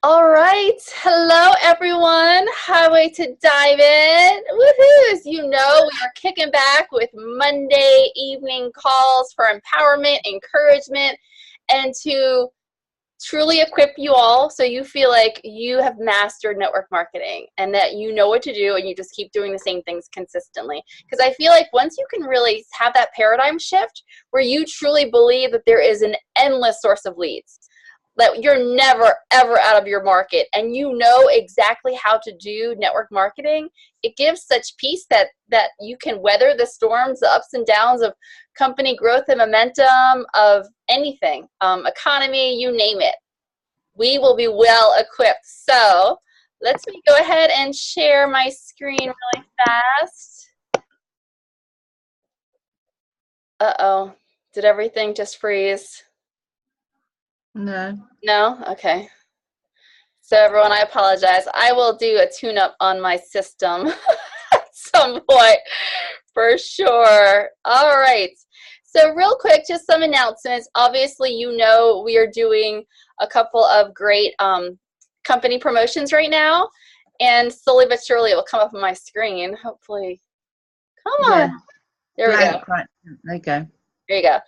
All right. Hello, everyone. Highway to Dive In. Woohoo! As you know, we are kicking back with Monday evening calls for empowerment, encouragement, and to truly equip you all so you feel like you have mastered network marketing and that you know what to do and you just keep doing the same things consistently. Because I feel like once you can really have that paradigm shift where you truly believe that there is an endless source of leads, that you're never ever out of your market and you know exactly how to do network marketing, it gives such peace that you can weather the storms, the ups and downs of company growth and momentum, of anything, economy, you name it. We will be well equipped. So let's me go ahead and share my screen really fast. Uh-oh, did everything just freeze? No. No? Okay. So everyone, I apologize. I will do a tune-up on my system at some point for sure. All right. So real quick, just some announcements. Obviously, you know we are doing a couple of great company promotions right now. And slowly but surely it will come up on my screen. Hopefully. Come on. There we go. Right. There you go. There you go.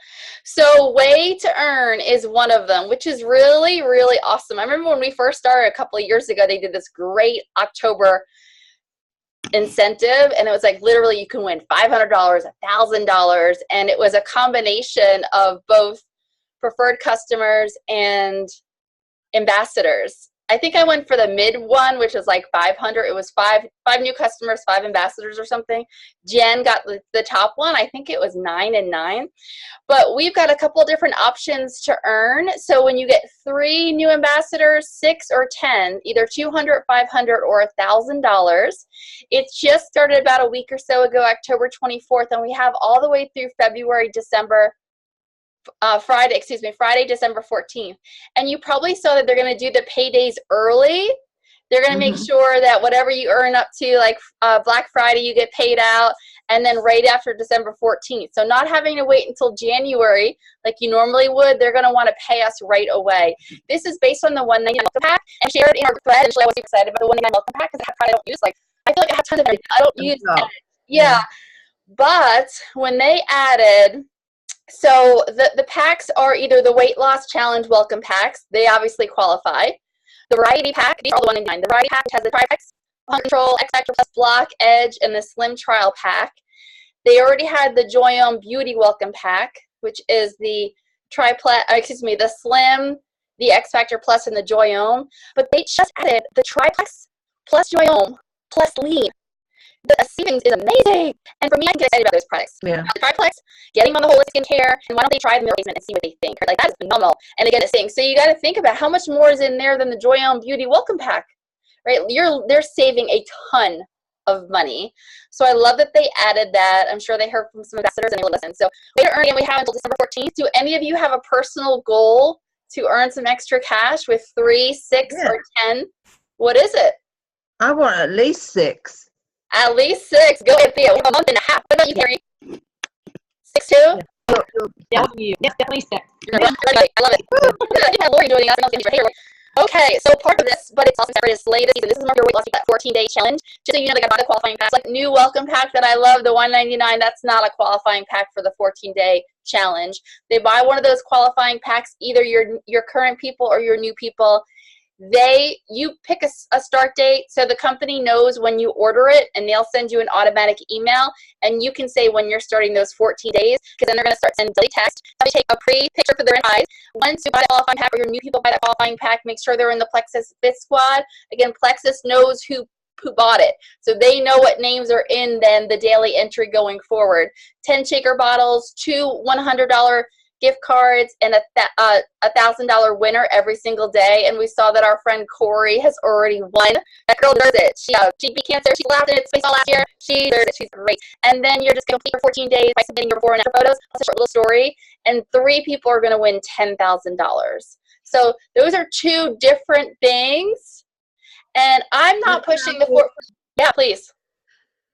So way to earn is one of them, which is really, really awesome. I remember when we first started a couple of years ago, they did this great October incentive, and it was like literally you can win $500, $1,000, and it was a combination of both preferred customers and ambassadors. I think I went for the mid one, which is like 500. It was five new customers, 5 ambassadors or something. Jen got the top one. I think it was 9 and 9. But we've got a couple of different options to earn. So when you get 3 new ambassadors, 6 or 10, either $200, $500, or $1,000. It just started about a week or so ago, October 24th, and we have all the way through Friday, December 14th. And you probably saw that they're going to do the paydays early. They're going to make sure that whatever you earn up to, like Black Friday, you get paid out, and then right after December 14th. So not having to wait until January like you normally would, they're going to want to pay us right away. This is based on the $1.99 welcome pack, and shared in our thread. Initially, I was excited about the $1.99 welcome pack because I don't use, like, I feel like I have tons of everything. I don't use it. Yeah. But when they added, so the packs are either the weight loss challenge welcome packs. They obviously qualify. The variety pack, these are all the $1.99. The variety pack, which has the triplex, Hunger Control, X Factor Plus, Block, Edge, and the Slim Trial pack. They already had the Joyome Beauty welcome pack, which is the the Slim, the X Factor Plus, and the Joyome. But they just added the triplex plus Joyome plus Lean. The savings is amazing, and for me, I can get excited about those products. Yeah. The triplex, getting them on the holistic skincare, and why don't they try the meal replacement and see what they think? Like, that is phenomenal, and they get a thing. So you got to think about how much more is in there than the Joyome Beauty welcome pack, right? They're saving a ton of money. So I love that they added that. I'm sure they heard from some ambassadors and they will listen. So way to earn, and we have until December 14th. Do any of you have a personal goal to earn some extra cash with 3, 6, or 10? What is it? I want at least 6. At least 6. Go ahead, Theo. We have a month and a half. What about you, Carrie? 6 too? Yeah, yes, definitely 6. I love it. You have Lori joining us. Okay, so part of this, but it's also separate, is latest season. This is more of your weight loss, that 14-day challenge. Just so you know, they got the qualifying packs. Like new welcome pack that I love, the $1.99. That's not a qualifying pack for the 14-day challenge. They buy one of those qualifying packs, either your current people or your new people. You pick a start date, so the company knows when you order it, and they'll send you an automatic email, and you can say when you're starting those 14 days, because then they're going to start sending daily text. So they take a pre-picture for their eyes. Once you buy that qualifying pack, or your new people buy that qualifying pack, make sure they're in the Plexus Fit Squad. Again, Plexus knows who bought it, so they know what names are in then the daily entry going forward. 10 shaker bottles, 2 $100 gift cards, and a $1,000 winner every single day. And we saw that our friend Corey has already won. That girl deserves it. She beat cancer. She laughed in its face all last year. She deserves it. She's great. And then you're just going to complete your 14 days by submitting your before and after photos, plus a short little story. And 3 people are going to win $10,000. So those are 2 different things. And I'm not pushing the yeah, please.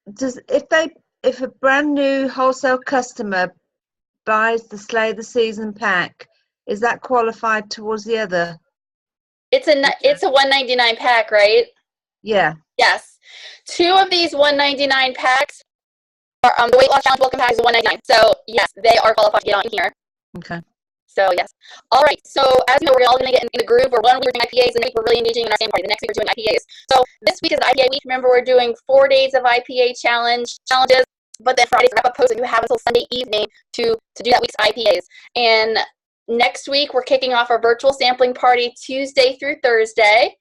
If a brand new wholesale customer buys the Slay the Season pack, is that qualified towards the other It's a $1.99 pack, right? Yeah. Yes. 2 of these $1.99 packs are the weight loss challenge welcome pack is $1.99. So yes, they are qualified to get on here. Okay. So yes. All right. So as you know, we're all going to get in the groove. We're 1 week doing IPAs, and next week we're really engaging in our sample party. The next week we're doing IPAs. So this week is IPA week. Remember, we're doing 4 days of IPA challenges. But then Friday's wrap-up post, and you have until Sunday evening to do that week's IPAs. And next week we're kicking off our virtual sampling party Tuesday through Thursday.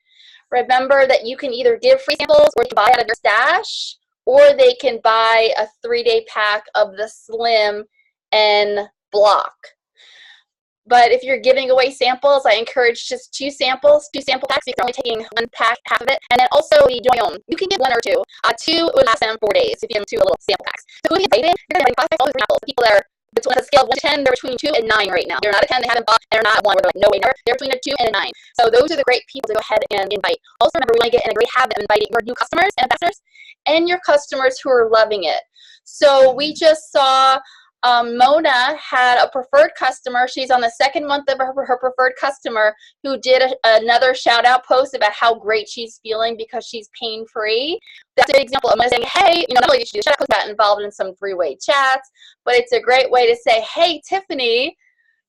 Remember that you can either give free samples or you can buy out of your stash, or they can buy a 3-day pack of the Slim and Block. But if you're giving away samples, I encourage just 2 samples, 2 sample packs. If you're only taking 1 pack, half of it. And then also the Joy. You can get 1 or 2. 2 would last them 4 days if you give them 2 little sample packs. So who are you dating? You're going to buy all these apples. People that are between a scale of 1 to 10, they're between 2 and 9 right now. They're not a 10, they haven't bought, they're not 1, where they're like, no way, never. They're between a 2 and a 9. So those are the great people to go ahead and invite. Also remember, we want to get in a great habit of inviting your new customers and ambassadors and your customers who are loving it. So we just saw Mona had a preferred customer. She's on the 2nd month of her preferred customer who did another shout out post about how great she's feeling because she's pain free. That's an example of Mona saying, hey, not only did she do a shout out post, got involved in some 3-way chats, but it's a great way to say, hey, Tiffany,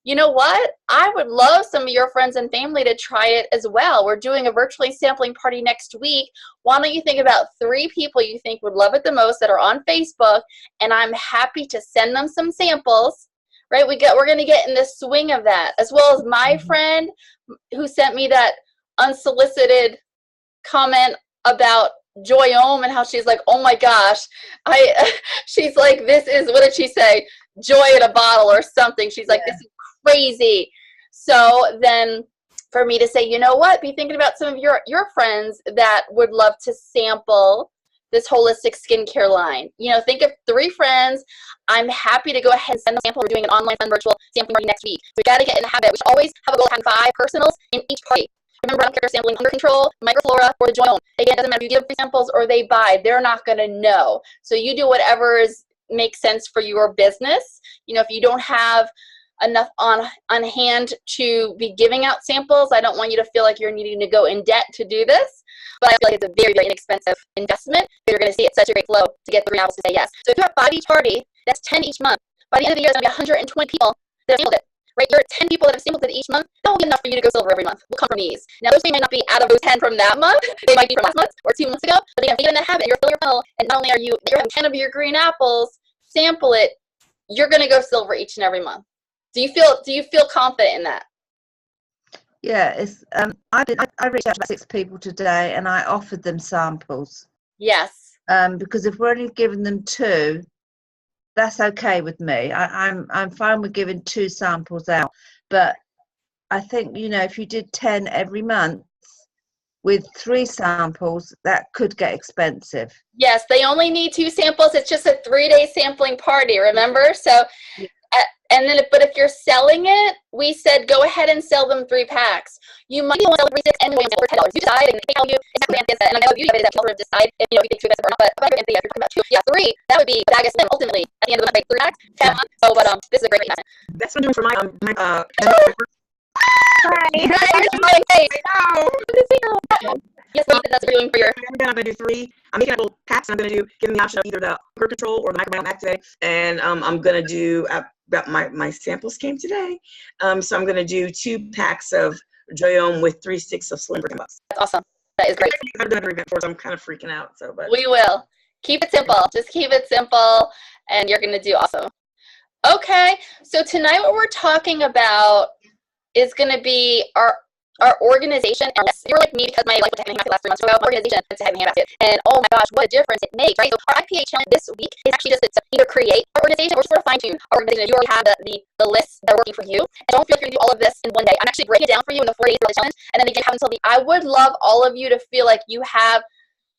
you know what? I would love some of your friends and family to try it as well. We're doing a virtually sampling party next week. Why don't you think about 3 people you think would love it the most that are on Facebook, and I'm happy to send them some samples, right? We're going to get in the swing of that, as well as my friend who sent me that unsolicited comment about Joy and how she's like, oh my gosh, she's like, this is, what did she say? Joy in a bottle or something. She's like, this is crazy. So then for me to say, you know what, be thinking about some of your friends that would love to sample this holistic skincare line. Think of 3 friends. I'm happy to go ahead and send them a sample. We're doing an online fun virtual sampling party next week. So we got to get in the habit. We should always have a goal of having 5 personals in each party. Remember, I don't care if they're sampling Under Control, Microflora, or the Joy. Again, it doesn't matter if you give free samples or they buy. They're not going to know. So you do whatever makes sense for your business. If you don't have enough on hand to be giving out samples, I don't want you to feel like you're needing to go in debt to do this. But I feel like it's a very, very inexpensive investment. You're going to see it's such a great flow to get the 3 apples to say yes. So if you have 5 each party, that's 10 each month. By the end of the year, there's going to be 120 people that have sampled it. Right, you're at 10 people that have sampled it each month. That will be enough for you to go silver every month. Will come from these. Now, those may not be out of those 10 from that month. They might be from last month or 2 months ago. But again, if you get in that habit, you're filling your funnel, and not only are you're having 10 of your green apples, sample it, you're going to go silver each and every month. Do you feel confident in that? Yeah, it's I reached out to about 6 people today, and I offered them samples. Yes. Because if we're only giving them 2, that's okay with me. I'm fine with giving 2 samples out. But I think, if you did 10 every month with 3 samples, that could get expensive. Yes, they only need 2 samples. It's just a 3-day sampling party, remember? So, but if you're selling it, we said go ahead and sell them 3 packs. You might want to sell 3 sticks and for $10. You decide, and they tell you exactly what it is. And I know beauty of it is that people decide if you think 2 is or not. But if you're talking about 2, 3, that would be a bag of Slim ultimately at the end of the month, like 3 packs, 10 months. So, but this is a great investment. That's what I'm doing for my Hi. Yes, that's what you're doing for your. I'm going to do 3. I'm making up little packs. I'm going to give them the option of either the Under Control or the Microbiome Act today. And I'm going to do my samples came today. So I'm going to do 2 packs of Joy with 3 sticks of Slim for $10. That's awesome. That is great. I've done every event before, so I'm kind of freaking out. But we will keep it simple. Just keep it simple, and you're going to do awesome. Okay, so tonight what we're talking about is going to be our organization. And yes, you were like me because my life was happening last 3 months ago. My organization went to Handbasket, and oh my gosh, what a difference it makes, right? So our IPA challenge this week is actually just to either create our organization or sort of fine tune our organization. You already have the lists that are working for you, and don't feel like you're going to do all of this in one day. I'm actually breaking it down for you in the 4 days of the challenge, and then you have until I would love all of you to feel like you have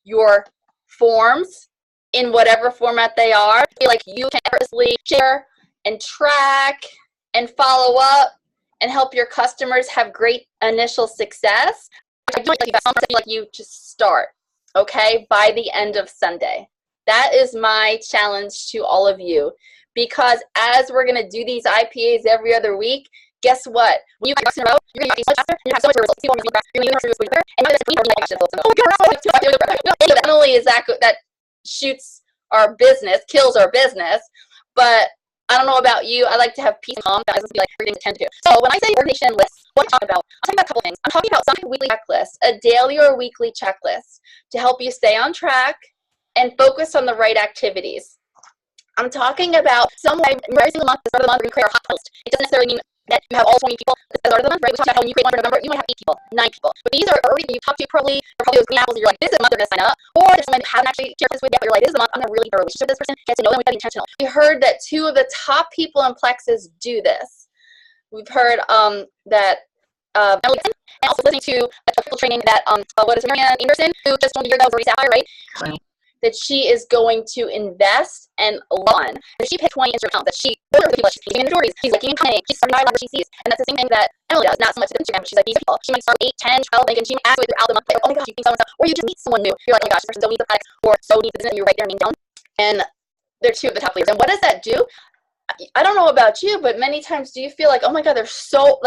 your forms in whatever format they are. Feel like you can effortlessly share and track and follow up and help your customers have great initial success. I don't like you just start, okay, by the end of Sunday. That is my challenge to all of you, because as we're going to do these IPAs every other week, guess what? When you got in a row, you're going to get faster, and you have so much results. People are going to you're going to use better, and you're going to get oh my God, not only is that shoots our business, kills our business, but I don't know about you, I like to have peace and calm. That doesn't feel like everything to tend to do. So when I say organization lists, what I'm talking about, I'm talking about a couple things. I'm talking about some weekly checklists, a daily or weekly checklist to help you stay on track and focus on the right activities. I'm talking about some way, every single month, at the start of the month, we're going to create our hot post. It doesn't necessarily mean that you have all 20 people at the start of the month, right? We talked about how when you create one for November, you might have 8 people, 9 people. But these are already, you talk to probably, they're probably those green apples, you're like, this is the month they're going to sign up. Or there's someone who haven't actually shared this with yet, but you're like, this is the month, I'm going to really have a relationship with this person, get to know them, with that intentional. We heard that 2 of the top people in Plexus do this. We've heard that Emily and also listening to a people training that, what is it, Marianne Anderson, who just joined a year ago, was Sapphire, right? Wow. That she is going to invest and learn. That she picked 20 Instagram accounts. That she, those are the people she's keeping in stories. She's looking and commenting. She's starting dialogue where she sees. And that's the same thing that Emily does. Not so much with Instagram, but she's like, these people. She might start 8, 10, 12, and she might ask throughout the month, like, oh my gosh, you think so and so. Or you just meet someone new. You're like, oh my gosh, this person so needs the products, or so needs the business, and you write their name down. And they're 2 of the top leaders. And what does that do? I don't know about you, but many times do you feel like, oh my God, there's so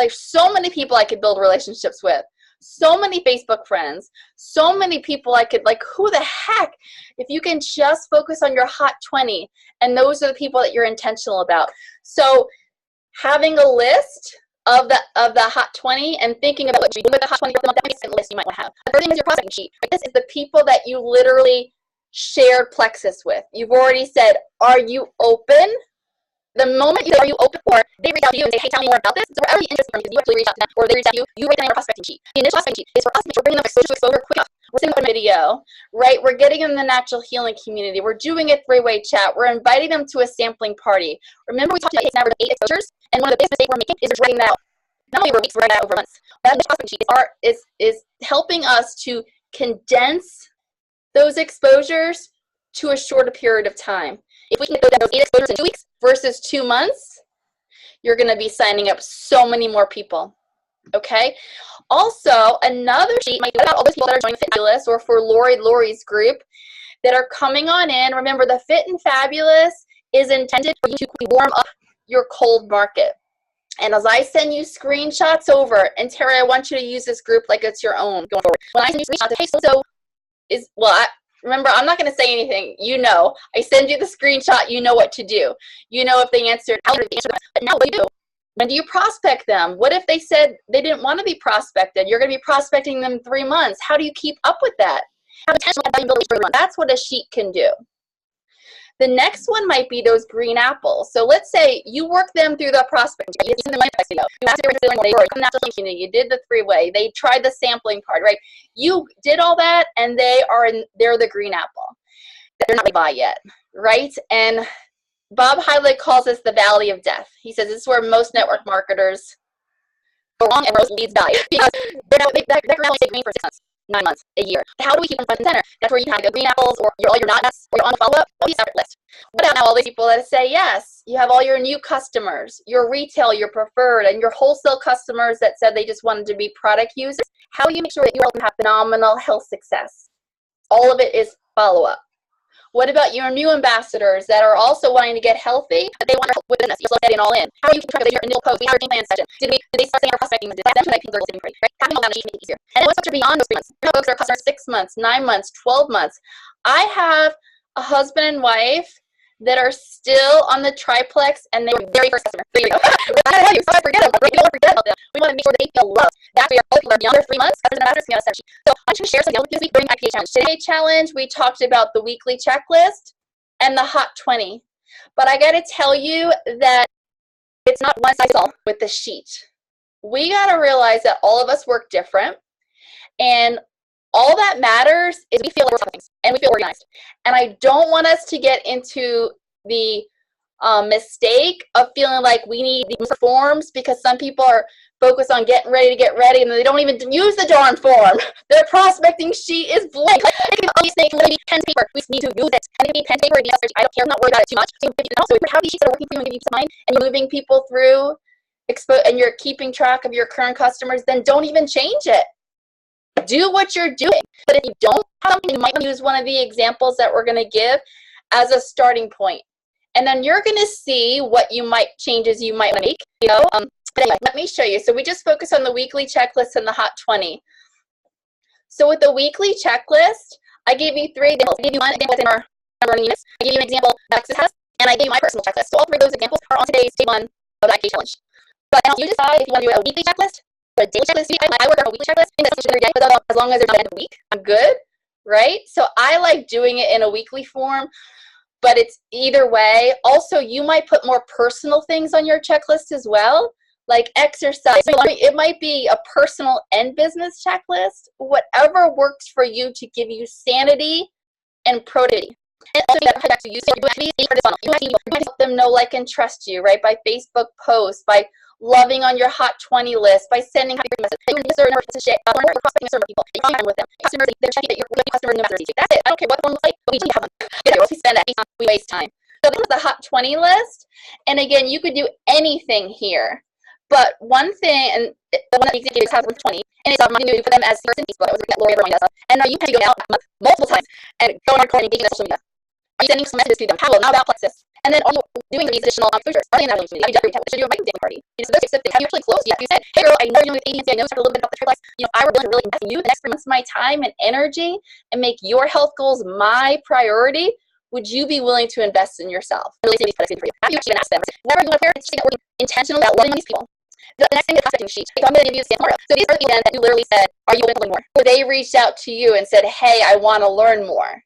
many people I could build relationships with. So many Facebook friends, so many people I could, like, who the heck? If you can just focus on your hot 20, and those are the people that you're intentional about. So having a list of the hot 20 and thinking about what you're doing with the hot 20 for the month, that makes a list you might want to have. The third thing is your prospecting sheet. This is the people that you literally shared Plexus with. You've already said, are you open? The moment you say, are you open, or they reach out to you and say, hey, tell me more about this, so whatever the interest from you actually reach out to them, or they reach out to you, you write down your prospecting sheet. The initial prospecting sheet is for us to make sure we're bringing them exposure to exposure quick enough. We're sending them a video, right? We're getting them in the natural healing community. We're doing a 3-way chat. We're inviting them to a sampling party. Remember we talked about it takes an average of 8 exposures, and one of the biggest mistakes we're making is writing that out. Not only over weeks, we're writing that out over months. That initial prospecting sheet is helping us to condense those exposures to a shorter period of time. If we can get those 8 exposures in 2 weeks versus 2 months, you're going to be signing up so many more people, okay? Also, another sheet might be about all those people that are joining Fit and Fabulous, or for Lori's group that are coming on in. Remember, the Fit and Fabulous is intended for you to quickly warm up your cold market. And as I send you screenshots over, and Terry, I want you to use this group like it's your own going forward. When I send you screenshots, hey, so is, well, remember, I'm not going to say anything. You know, I send you the screenshot. You know what to do. You know if they answered, how did they answer them. But now what do you do? When do you prospect them? What if they said they didn't want to be prospected? You're going to be prospecting them 3 months. How do you keep up with that? Have attention value building for 3 months. That's what a sheet can do. The next one might be those green apples. So let's say you work them through the prospecting. You did the video. You asked if they were feeling what they were. You did the 3-way. They tried the sampling part, right? You did all that, and they're the green apple. They're not by yet, right? And Bob Hylick calls this the valley of death. He says this is where most network marketers go wrong and most leads die because they're only stay green for 6 months, 9 months, a year. How do we keep them front and center? That's where you have the green apples, or all your not nuts, or you're on the follow-up. All these separate list. What about now all these people that say yes? You have all your new customers, your retail, your preferred, and your wholesale customers that said they just wanted to be product users. How do you make sure that you help them have phenomenal health success? All of it is follow-up. What about your new ambassadors that are also wanting to get healthy, but they want to help with business? You're still getting all in. How are you keeping track of your initial post? We had a game plan session. Did they start saying our prospecting? Did that tonight people are sitting right? Having all that sheet make it easier. And then once folks are beyond those 3 months, you know, folks are customers 6 months, 9 months, 12 months. I have a husband and wife that are still on the triplex, and they were very first customer. There you go. I don't so I forget them, but we don't forget about them. We want to make sure they feel loved. That's where all people are beyond their 3 months. Customers and ambassadors can get a sheet. So I'm just going to share some deals this week during IPA challenge. Today challenge, we talked about the weekly checklist and the hot 20. But I got to tell you that it's not one size fits all with the sheet. We got to realize that all of us work different, and all that matters is we feel things and we feel organized. And I don't want us to get into the mistake of feeling like we need these forms, because some people are focused on getting ready to get ready and they don't even use the darn form. Their prospecting sheet is blank. Like, they can only say maybe pen paper. We need to use it. And maybe pen paper. I don't care. I'm not worried about it too much. So if you have these sheets that are working for you and give you peace of mind, and you're moving people through, and you're keeping track of your current customers, then don't even change it. Do what you're doing. But if you don't have something, you might use one of the examples that we're going to give as a starting point. And then you're going to see what changes you might want to make. But anyway, let me show you. So we just focus on the weekly checklist and the Hot 20. So with the weekly checklist, I gave you 3 examples. I gave you one example within our number of units. I gave you an example that Alexis has, and I gave you my personal checklist. So all 3 of those examples are on today's day 1 of the IK challenge. But now you decide if you want to do a weekly checklist or a daily checklist. I work on a weekly checklist. I think that's every day, but as long as there's not end of the week, I'm good, right? So I like doing it in a weekly form, but it's either way. Also, you might put more personal things on your checklist as well, like exercise. It might be a personal and business checklist, whatever works for you to give you sanity and productivity. And also, you have to use your activity for this funnel. You have to help them know, like, and trust you, right? By Facebook posts, by loving on your Hot 20 list, by sending happy messages. You're a certain number to share, or prospecting a certain people. You're talking with them. Customers, they're checking that you're customer new messages. That's it. I don't care what the one looks like, but we do have them. If we spend that time, we waste time. So this is the Hot 20 list. And again, you could do anything here. But one thing, and the one that you can give is Hot 20, and it's something new for them as first in Facebook. I was looking at Lori everyone does. And you have to go out multiple times and go on our call and engage in social media. Are you sending some messages to them? How well, not about plexus. And then are you doing these additional exposures? Are they in that community? Have you done should you do a micro dating party? You know, so those types of things. Have you actually closed yet? You said, hey girl, I know you're with agency, I know a little bit about the triplex. You know, I would really invest in you the next 3 months of my time and energy and make your health goals my priority. Would you be willing to invest in yourself? Really see these products for you. Have you actually been asked them? Whenever you want to parent, that we're intentional about loving these people. The next thing is the prospecting sheet. So I'm going to give you a sample. So these are the events that you literally said, are you willing to learn more? So they reached out to you and said, hey, I want to learn more.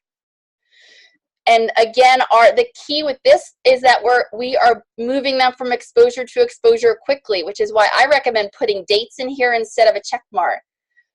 And again, the key with this is that we are moving them from exposure to exposure quickly, which is why I recommend putting dates in here instead of a check mark.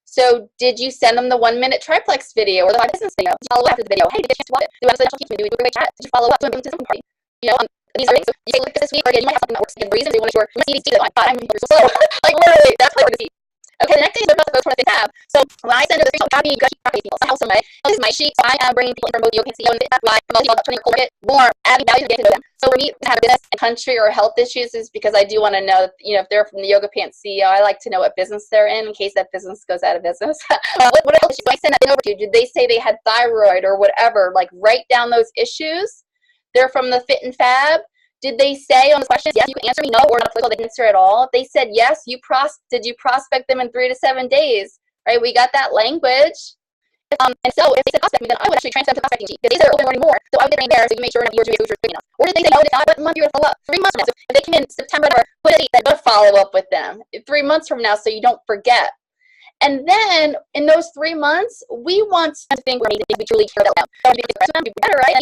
So did you send them the 1-minute triplex video or the 5 business video? Did you follow up after the video? Hey, did you watch it? Do you have a great chat? Did you follow up to them to something party? You know, these are things. So you take a look at this week, or again, you might have something that works for reasons. You want to sure you must see these I'm so slow. Like literally, that's what I want to see. Okay, the next thing is about the folks what they have. So when I send her the screenshot, copy, you got people somehow, some way. This is my sheet. So I am bringing people in from both yoga and CEO and live promoting about turning cool more, adding value to get to know them. So for me, to have business and country or health issues is because I do want to know, you know, if they're from the Yoga Pants CEO, I like to know what business they're in case that business goes out of business. What health issues? When I send that thing over to you, did they say they had thyroid or whatever? Like write down those issues. They're from the Fit and Fab. Did they say on the questions, yes, you can answer me, no, or not applicable, they didn't answer at all? If they said yes, did you prospect them in 3 to 7 days? Right, we got that language. And so if they said prospect me, then I would actually transfer them to prospecting sheet. If they said they're open learning more, so I would get in there so you make sure you're doing good enough. Or did they say no, if not, what month you're going to follow up? 3 months from now. So if they came in September, put a date that going to follow up with them 3 months from now so you don't forget. And then in those 3 months, we want to think we're amazing, we truly care about them. Be better, right?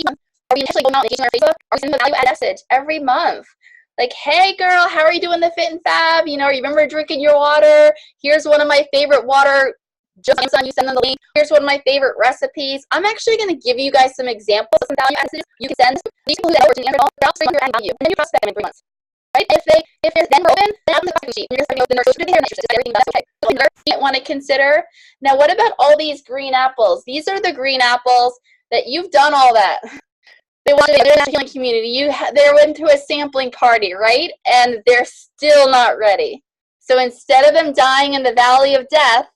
Are we intentionally going out and engaging on our Facebook? Are we sending a value add message every month? Like, hey girl, how are you doing the Fit and Fab? You know, you remember drinking your water? Here's one of my favorite water. Just on you send them the link. Here's one of my favorite recipes. I'm actually going to give you guys some examples of some value add messages you can send. These people who are working in all, they're also adding value. And then you prospect them in 3 months. Right? If they're then open, then add them to the prospecting sheet. And you're just going to go, then they're interested. Everything that's okay. So you might want to consider. Now, what about all these green apples? These are the green apples that you've done all that. They wanted to get in the healing community. They went to a sampling party, right? And they're still not ready. So instead of them dying in the valley of death,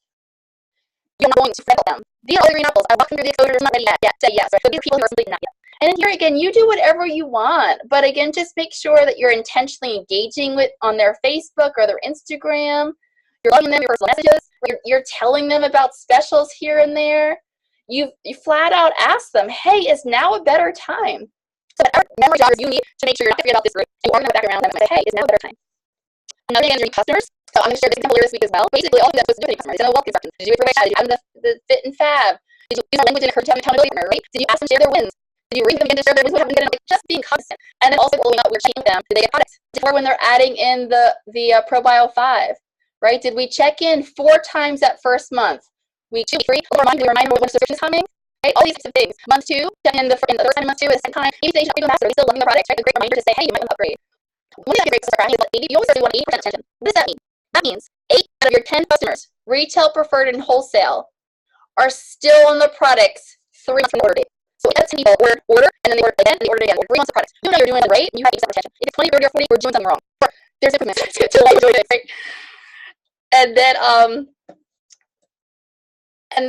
you're going to fail them. These are all the green apples. I walked them through the exposures, not ready yet. Say yes. Right? So these are people who are completely not yet. And then here again, you do whatever you want. But again, just make sure that you're intentionally engaging on their Facebook or their Instagram. You're loving them your personal messages. You're telling them about specials here and there. You flat out ask them, hey, is now a better time? So whatever memory joggers you need to make sure you're not forgetting about this group, you organize back around them and say, hey, is now a better time? Another thing is your customers. So I'm going to share this example here this week as well. Basically, all you have to do with customers. Did you welcome instructions? Did you give away did you add them the Fit and Fab? Did you use our language and encourage them accountability partner, right? Did you ask them to share their wins? Did you read them again to share their wins? We haven't been like just being constant. And then also following up, we're checking them. Did they get products? Before when they're adding in the ProBio 5, right? Did we check in 4 times that first month? Week 2, week 3, we remind them when subscription is coming. Right? All these types of things. Month 2, and the third time in month 2 is the second time. Maybe they should upgrade to master. Are we still loving the product? Right? A great reminder to say, hey, you might want to upgrade. When you upgrade to crashing, you always start to want 80% attention. What does that mean? That means 8 out of your 10 customers, retail, preferred, and wholesale, are still on the products 3 months from the order date. So if 10 people order, and then they order again, and they order again. 3 months of products. You know you're doing it right, and you have 80% retention. If it's 20, 30, or 40, we're doing something wrong. Or there's improvements to what we're doing, right? And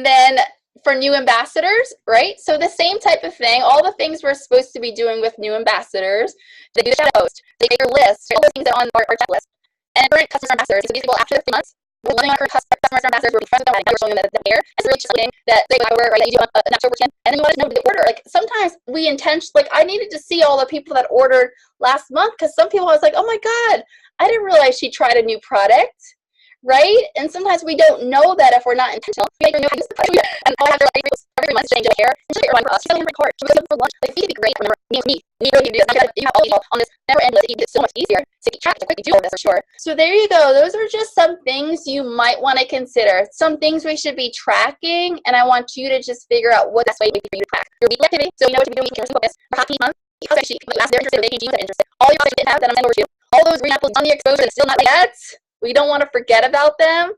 then for new ambassadors, right? So the same type of thing, all the things we're supposed to be doing with new ambassadors. They do the shadow post, they get your list, all those things that are on our checklist. And current customer ambassadors, so these people after 3 months, we're loving on our customers and ambassadors, we're friends with them, and we're showing them that they're it's really just something that they would wear, right, that you do an October 10th, and then you want to know the order. Like, sometimes we intentionally, like, I needed to see all the people that ordered last month, because some people I was like, oh my God, I didn't realize she tried a new product, right? And sometimes we don't know that if we're not intentional. We don't know how to use the product. And all I have to every month change her hair, and she'll get her line for us. She's going to record. She goes for lunch. Like, feed would be great. Remember, me, really do this. You have all these on this never end list. It gets so much easier to keep track to quickly do all this for sure. So there you go. Those are just some things you might want to consider. Some things we should be tracking, and I want you to just figure out what the best way would be for you to track your weekly activity. So you know what to be doing. You can focus for happy month. Because actually, people ask, they're interested, they can use that interested. All your others didn't have that I'm going over to. All those green apples on the exposure and still not yet. We don't want to forget about them.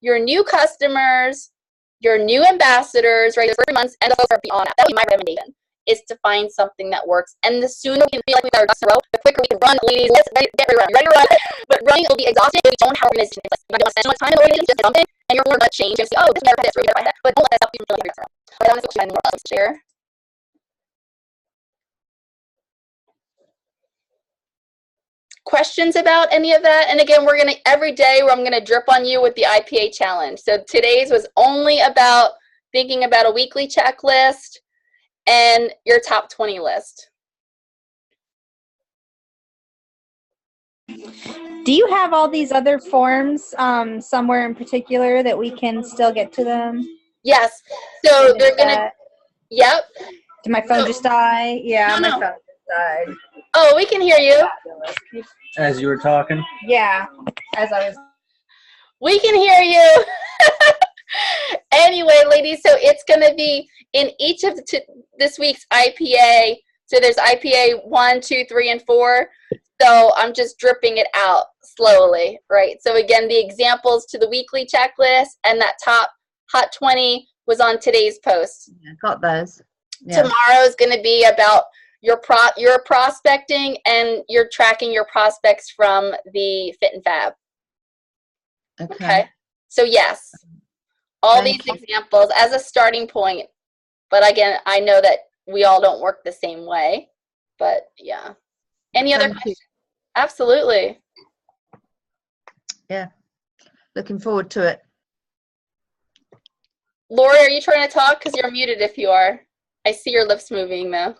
Your new customers, your new ambassadors, right? Those 3 months, and the folks are beyond that. That would be my recommendation, is to find something that works. And the sooner we can feel like we've got our ducks in a row, the quicker we can run. Ladies, let's get ready to run. Ready to run. But running will be exhausting if we don't have organization in place. You're not going to spend so much time in the organization, just something, and you're going to change and see, oh, this never had this, we're going to find that. But don't let that stop you from feeling like you're ducks in a row. Okay, honestly, what more else to share? Questions about any of that? And again, we're gonna every day I'm gonna drip on you with the IPA challenge. So today's was only about thinking about a weekly checklist and your top 20 list. Do you have all these other forms somewhere in particular that we can still get to them? Yes. So they're gonna. Yep. Did my phone just die? Yeah, No. my phone just died. Oh, we can hear you. As you were talking? Yeah, as I was. We can hear you. Anyway, ladies, so it's going to be in each of this week's IPA. So there's IPA 1, 2, 3, and 4. So I'm just dripping it out slowly, right? So again, the examples to the weekly checklist and that top Hot 20 was on today's post. Yeah, got those. Yeah. Tomorrow is going to be about your prospecting, and you're tracking your prospects from the Fit and Fab. Okay. So yes, all these examples as a starting point. But again, I know that we all don't work the same way. But yeah. Any other questions? Absolutely. Yeah. Looking forward to it. Lori, are you trying to talk? Because you're muted if you are. I see your lips moving though.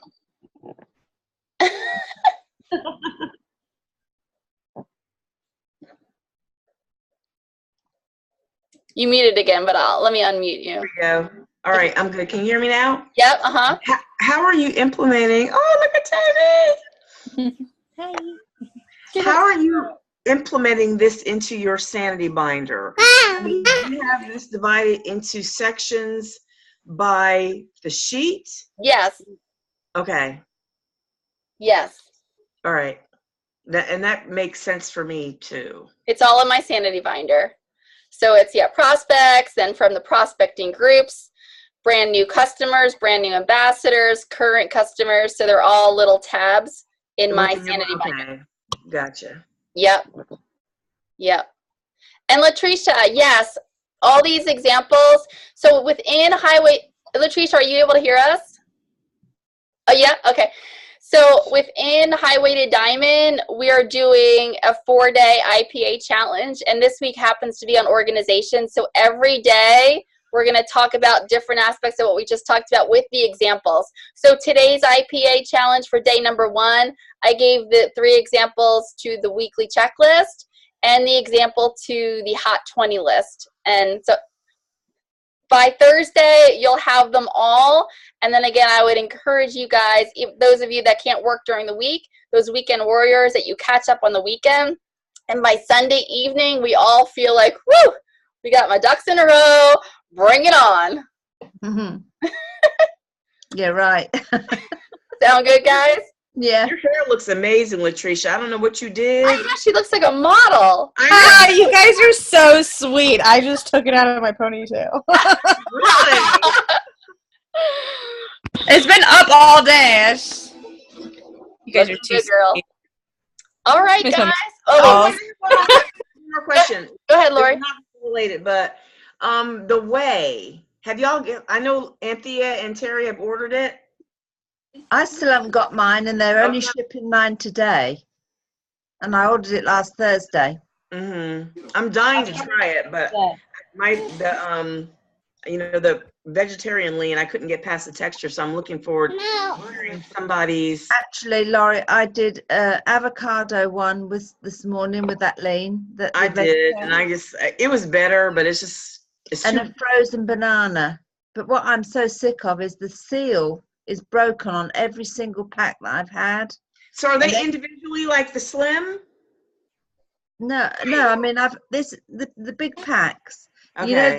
You muted again, but let me unmute you. There we go. All right, I'm good. Can you hear me now? Yep. How are you implementing? Oh, look at Tammy. Hi. How are you implementing this into your sanity binder? I mean, do you have this divided into sections by the sheet? Yes. Okay. Yes. All right. That makes sense for me too. It's all in my sanity binder. So it's, prospects, then from the prospecting groups, brand new customers, brand new ambassadors, current customers. So they're all little tabs in my sanity binder. Gotcha. Yep. And Latricia, yes, all these examples. So within highway, Latricia, are you able to hear us? Oh, yeah? Okay. So within High Weighted Diamond, we are doing a 4-day IPA challenge, and this week happens to be on organization. So every day, we're going to talk about different aspects of what we just talked about with the examples. So today's IPA challenge for day number 1, I gave the 3 examples to the weekly checklist and the example to the Hot 20 list. And so by Thursday, you'll have them all. And then again, I would encourage you guys, those of you that can't work during the week, those weekend warriors, that you catch up on the weekend. And by Sunday evening, we all feel like, whoo, we got my ducks in a row. Bring it on. Mm-hmm. Yeah, right. Sound good, guys? Yeah. Your hair looks amazing, Latricia. I don't know what you did. I know, she looks like a model. Ah, you guys are so sweet. I just took it out of my ponytail. Really? It's been up all day. You guys are too good girl. sweet. All right, Miss guys. Oh. One more question. Go ahead, Lori. It's not related, but the whey. Have y'all? I know Anthea and Terry have ordered it. I still haven't got mine, and they're only shipping mine today. And I ordered it last Thursday. I'm dying to try it, but the vegetarian lean, I couldn't get past the texture, so I'm looking forward to hearing somebody's. Actually, Laurie, I did avocado one this morning with that lean. I did, and it was better, but it's and a frozen banana. But what I'm so sick of is the seal is broken on every single pack that I've had. So are they individually like the slim? No. I mean, the big packs. Okay. You know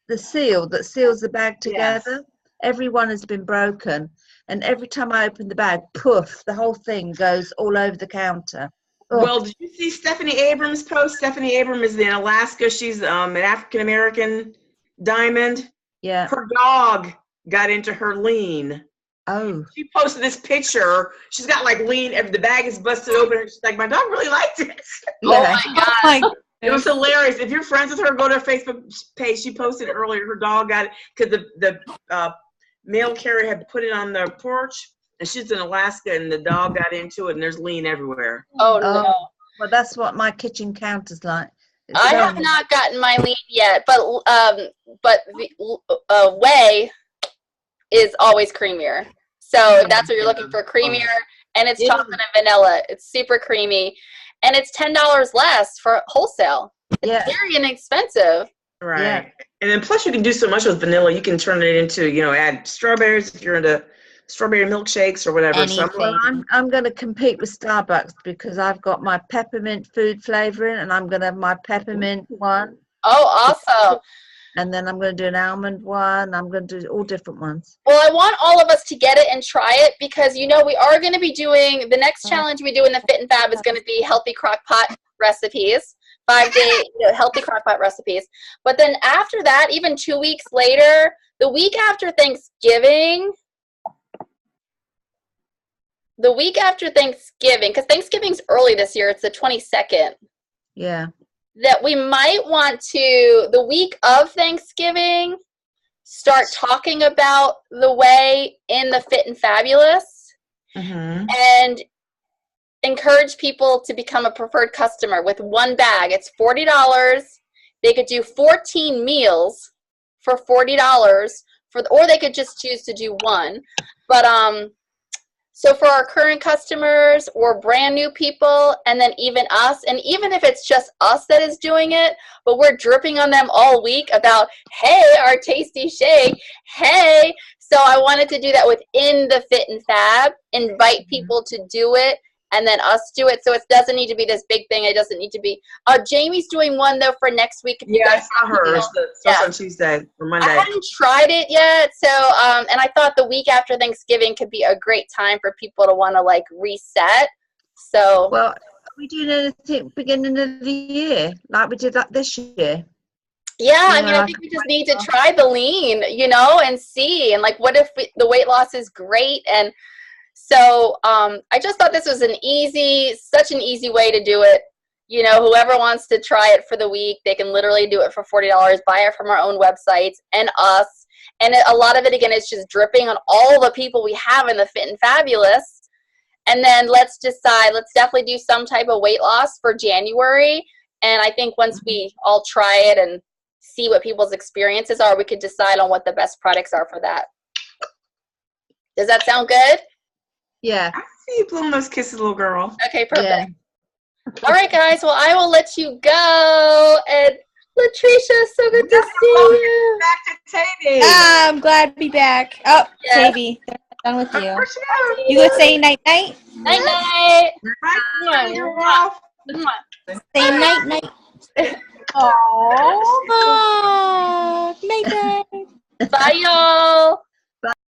the seal that seals the bag together. Yes. Every one has been broken, and every time I open the bag, poof, the whole thing goes all over the counter. Ugh. Well, did you see Stephanie Abrams' post? Stephanie Abrams is in Alaska. She's an African American diamond. Yeah. Her dog got into her lean. Oh. She posted this picture. She's got like lean. The bag is busted open. And she's like, my dog really liked it. Yeah. Oh my God. It was hilarious. If you're friends with her, go to her Facebook page. She posted earlier. Her dog got it because the mail carrier had put it on the porch, and she's in Alaska, and the dog got into it, and there's lean everywhere. Oh no. Well, that's what my kitchen counter's like. I have not gotten my lean yet, but the whey is always creamier. So if that's what you're looking for, creamier, and it's chocolate and vanilla. It's super creamy, and it's $10 less for wholesale. It's very inexpensive. Right. Yeah. And then plus you can do so much with vanilla. You can turn it into, add strawberries if you're into strawberry milkshakes or whatever. Anything. So I'm going to compete with Starbucks because I've got my peppermint food flavoring, and I'm going to have my peppermint one. Oh, awesome. And then I'm going to do an almond one. I'm going to do all different ones. Well, I want all of us to get it and try it because, we are going to be doing, the next challenge we do in the Fit and Fab is going to be healthy crock pot recipes, 5-day healthy crock pot recipes. But then after that, even 2 weeks later, the week after Thanksgiving, because Thanksgiving's early this year, it's the 22nd. Yeah. That we might want to, the week of Thanksgiving, start talking about the whey in the Fit and Fabulous and encourage people to become a preferred customer with one bag. It's $40. They could do 14 meals for $40 or they could just choose to do one. But so for our current customers or brand new people, and then even us, and even if it's just us that is doing it, but we're dripping on them all week about, hey, our tasty shake, hey. So I wanted to do that within the Fit and Fab, invite people to do it, and then us do it. So it doesn't need to be this big thing. It doesn't need to be. Jamie's doing one, though, for next week. If you guys I saw hers. That's on Tuesday or Monday. I haven't tried it yet. So, and I thought the week after Thanksgiving could be a great time for people to want to, reset. So. Well, are we doing anything beginning of the year like we did that this year? Yeah, I think we just need to try the lean, and see. And, what if the weight loss is great? And so I just thought this was such an easy way to do it. Whoever wants to try it for the week, they can literally do it for $40, buy it from our own websites and us. And a lot of it, again, is just dripping on all the people we have in the Fit and Fabulous. And then let's definitely do some type of weight loss for January. And I think once we all try it and see what people's experiences are, we could decide on what the best products are for that. Does that sound good? Yeah. I see you blowing those kisses, little girl. Okay, perfect. Yeah. All right, guys. Well, I will let you go. And Latricia, so good to see you. Back to Tavy. I'm glad to be back. Oh, Yes. Tavy, they're done with you. Where'd she go? You gonna say night-night? Night-night. Right, you're off. Say night-night. Aww. Night-night. Bye, y'all.